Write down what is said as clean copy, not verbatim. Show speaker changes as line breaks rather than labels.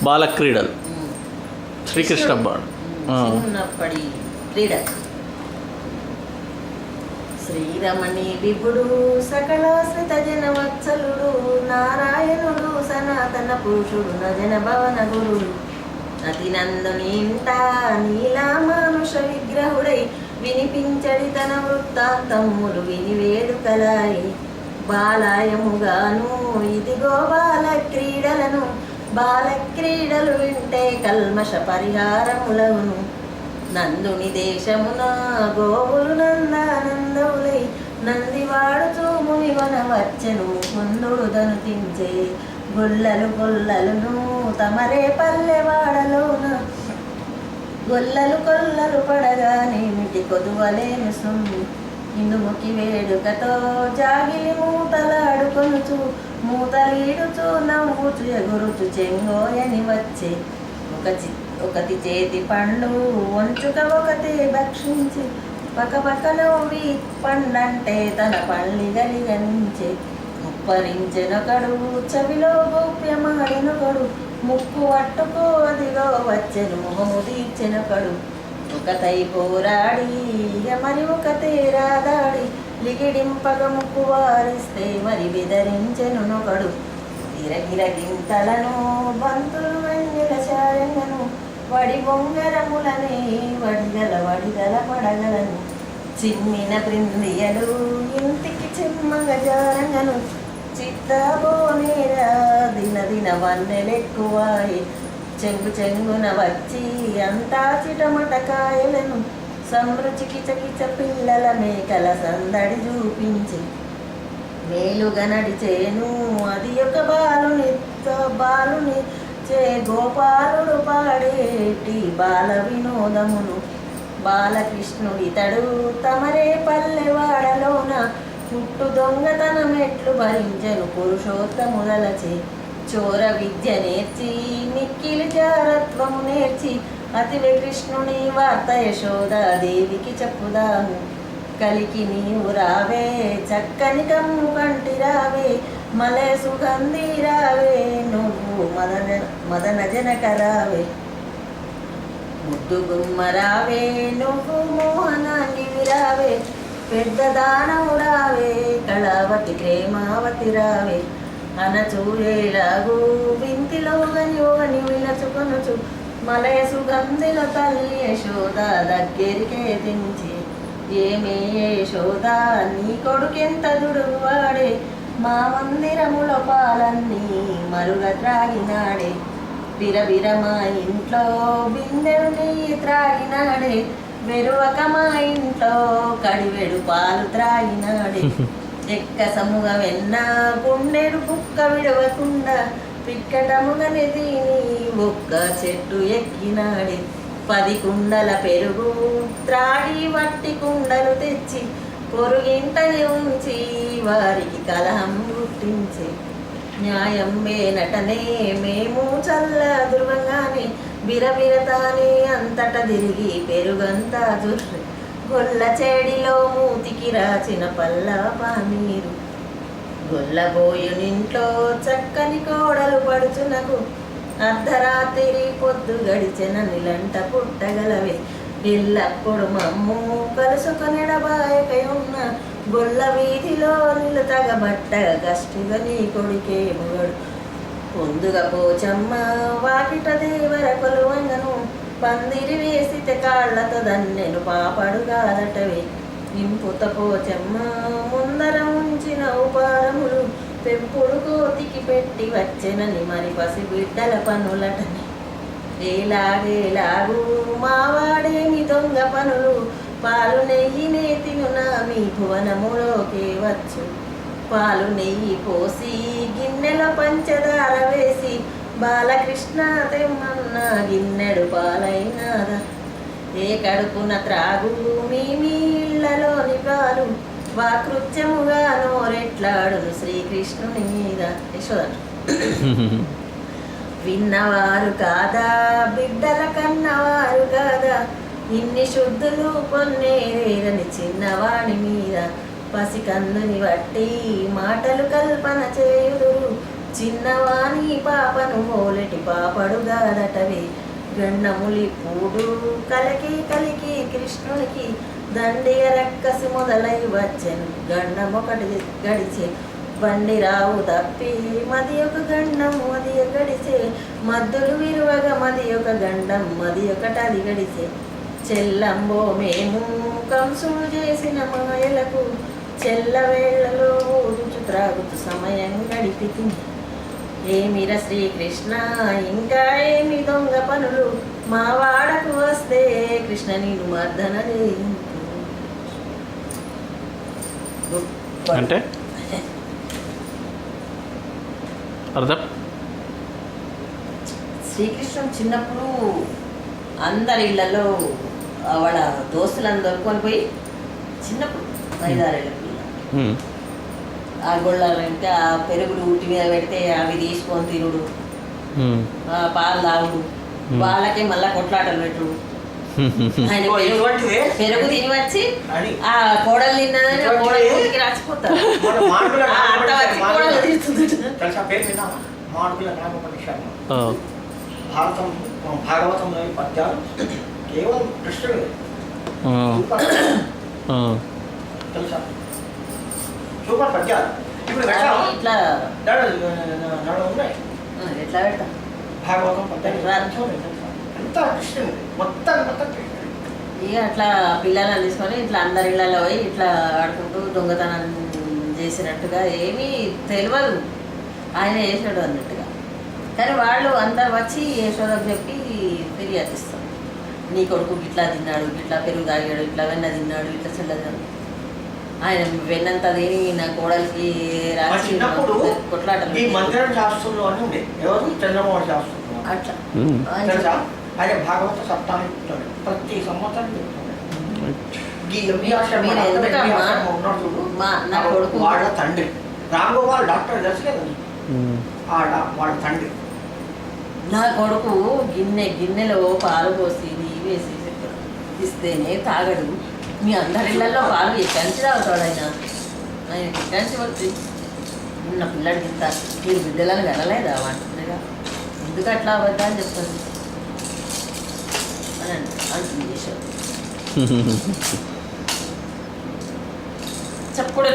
బాలక్రీడలు శ్రీకృష్ణ బాడు
చిన్నప్పటి క్రీడ. శ్రీరమణి విభుడు సకలాశ్రిత జనవత్సలుడు నారాయణుడు సనాతన పురుషుడు నజన భవన గురుడు అతినందుని ఇంట నీలా మానుష విగ్రహుడై వినిపించడి తన వృత్తాంతములు విని వేడుకలాయి బాలాయముగాను ఇదిగో బాల క్రీడలను బాల క్రీడలు వింటే కల్మష పరిహారములవును నందుని దేశమున గోవులు నందానందవులై నంది వాడుతూ మునివన వచ్చెను ముందుడు దనుతించే గొల్లలు గొల్లలును తమరే పల్లెవాడలోన గొల్లలు కొల్లలు పడగానేమిటి కొదువలేను సొమ్మి ఇనుముకి వేడుకతో జాగిలి మూతలాడుకొనుచు మూతలీడుచు నవ్వుచు ఎగురుచు చెంగోయని వచ్చే ఒకటి చేతి పండు వంచుక ఒకటే భక్షించి పక్కపక్కనోవి పండంటే తన పళ్ళి గలిగనించే ముప్పరించెనొకడు చెవిలో గోప్యమాడినొకడు ముక్కు పట్టుకో అదిగో వచ్చెను మొహము తీర్చెనొకడు ఒకతై పోరాడి మరి ఒకతే రాదాడి లిగిడింపగ ముక్కు వారిస్తే మరి బెదరించెనొకడు గిరగిరగింతలను బంతులు వెన్నెల ఛాయంగను వడి బొంగరములని వడిగల పడగలను చిమ్మిన బృందియలు ఇంటికి చిమ్మగ జారంగను చిత్తాబోనేరా దిన వన్నెలెక్కువాయి చెంగున వచ్చి అంతా చిటమట కాయలను సంరుచి కిచ పిల్లల మేకల సందడి చూపించి మేలుగా నడిచేను అది ఒక బాలుని చే గోపాలుడు పాడేటి బాల వినోదమును బాలకృష్ణుడితడు తమరే పల్లెవాడలోన పుట్టు దొంగతనమెట్లు భరించను పురుషోత్తములచే చోర విద్య నేర్చి మిక్కిలి జారత్వము నేర్చి అతివే కృష్ణుని వార్త యశోదాదేవికి చెప్పుదాము కలికి నీవు రావే చక్కని కమ్ము కంటి రావే మలే సుగంధి రావే నువ్వు మదన జనక రావే ముద్దు గుమ్మ రావే నువ్వు మోహనాంగివి రావే పెద్ద దానవు రావే కళావతి ప్రేమావతి రావే అనచూయేలాగు వింతిలో గని విలచుకొనుచు మలయ సుగంధిల తల్లి యశోద దగ్గరికే దించి ఏమే యశోదా నీ కొడుకెంత దుడువాడే మా మందిరముల పాలన్నీ మరుగ త్రాగినాడే బిరబిర మా ఇంట్లో బిందెడు నెయ్యి త్రాగినాడే వెరువక మా ఇంట్లో కడివెడు పాలు త్రాగినాడే ఎక్కసముగ వెన్న గుండెడు కుక్క విడవకుండా పిక్కటముగ నెదిని ఒక్క చెట్టు ఎక్కినాడే 10 కుండల పెరుగు త్రాడి వట్టి కుండలు తెచ్చి పొరుగింటని ఉంచి వారికి కలహం గుర్తించి న్యాయం వేనటనే మేము చల్ల దుర్వంగానే బిరబిరతానే అంతట తిరిగి పెరుగంతా జుర్రి గొల్ల చెడిలో మూతికి రాచిన పల్లా నీరు గొల్లబోయునింట్లో చక్కని కోడలు పడుచునకు అర్ధరాత్రి పొద్దు గడిచెన నిలంట పుట్టగలవే ఎల్లప్పుడు మమ్ము కలుసుకొనెడబాయకై ఉన్న గొల్ల వీధిలో నిలుతగబట్ట కష్టిగా నీ కొడుకే మొగడు పొందుగా పోచమ్మ వాకిట దేవర కొలువంగను పందిరి వేసితే కాళ్లతో దన్నెను పాపడు కాదటవే ఇంపుత పోచమ్మ ముందర ఉంచిన ఉపారములు పెంపుడు కోతికి పెట్టి వచ్చెనని మరి పసి బిడ్డల పనులటని ఏలాగేలాగు మావాడేమి దొంగ పనులు పాలు నెయ్యి నేతినునా మీ భువనములోకే వచ్చు పాలు నెయ్యి పోసి గిన్నెల పంచదార వేసి బాలకృష్ణ తెమ్మన్న గిన్నెడు పాలైనాదా ఏ కడుపున త్రాగు మీ ఇళ్లలోని పాలు వాకృత్యముగా నోరెట్లాడును శ్రీకృష్ణుని మీద యశోద విన్నవారు కాదా బిడ్డల కన్నవారు కాదా ఇన్ని శుద్ధులు పొన్నేరేరని చిన్నవాడి మీద పసికందుని బట్టి మాటలు కల్పన చేయుదురు చిన్నవాణి పాపను ఓలెటి పాపడుగాదటవి గండములి పూడు కలికి కలికి కృష్ణునికి దండిగ రక్కసి మొదలై వచ్చెను గండమొకటి గడిచే బండి రావు తప్పి మది ఒక గండం మది గడిచే మద్దులు విరువగా మది ఒక గండం మది ఒకటది గడిచే చెల్లంబో మేము కంసుడు చేసిన మాయలకు చెల్లవేళ్లలో ఊదుచు త్రాగుతూ సమయం గడిపి ఏమిర శ్రీకృష్ణ ఇంకా ఏమి దొంగ పనులు మా వాడకు వస్తే కృష్ణ నేను మర్దన
అంటే అర్థం
శ్రీకృష్ణుడు చిన్నప్పుడు అందరి ఇళ్లలో వాళ్ళ దోస్తులను దొరుకుని పోయి చిన్నప్పుడు 5-6 ఏళ్ళ పిల్ల ఆ గొళ్ళంటే ఆ పెరుగుడు ఉట్టి మీద పెడితే అవి తీసుకొని తినుడు ఆ పాలు తాగుడు వాళ్ళకే మళ్ళా కొట్లాటలు పెట్టుడు ఆయన పెరుగు తిని వచ్చి ఆ కోడలు తిన్నదని కోడలికి రాసిపోతారు అంత వచ్చి కోడలు తిరుగుతుంటారు
భాగవతంలో పద్యాలు కేవలం కృష్ణుడు తెలుసా సూపర్ పద్యాలు ఇప్పుడు
ఇట్లా
ఉన్నాయి
ఎట్లా పెడతా
భాగవతం పద్యాలు ఎంత కృష్ణుడు మొత్తం కృష్ణుడు
ఇక అట్లా పిల్లలను తీసుకొని ఇట్లా అందరి ఇళ్ళలో పోయి ఇట్లా ఆడుకుంటూ దొంగతనం చేసినట్టుగా ఏమీ తెలియదు ఆయన చేసాడు అన్నట్టుగా కానీ వాళ్ళు అందరు వచ్చి యశోదకు చెప్పి ఫిర్యాదు ఇస్తారు నీ కొడుకు ఇట్లా తిన్నాడు ఇట్లా పెరుగు తాగాడు ఇట్లా వెన్న తిన్నాడు ఇట్లా చెల్లదు ఆయన వెన్నంత తిని నా కోడలికి రాసి
చిన్నప్పుడు
కొట్లాటలు
ఈ మందిరం శాస్త్రంలో అని ఉండే ఎవరు చంద్రమోహన్ శాస్త్రంలో
అట్లా
తెలుసా ఆయన భాగవత సప్తాహం చెప్తాడు ప్రతి సంవత్సరం చెప్తాడు
నా కొడుకు
వాళ్ళ తండ్రి రామ్ గోపాల్ డాక్టర్ తెలుసు కదా వాళ్ళ తండ్రి
నా కొడుకు గిన్నెలో పాలు పోసి నెయ్యి వేసి ఇస్తేనే తాగడు మీ అందరిళ్ళల్లో పాలు ఎక్కంచి తాగుతాడు ఆయన ఎక్కంచి వచ్చి ఉన్న పిల్లడికి ఇంత మీరు బిడ్డలను కనలేదా వాటిగా ఎందుకు అట్లా అవ్వద్దా అని చెప్తాను అని అంటుంది చేశాడు చెప్పుడు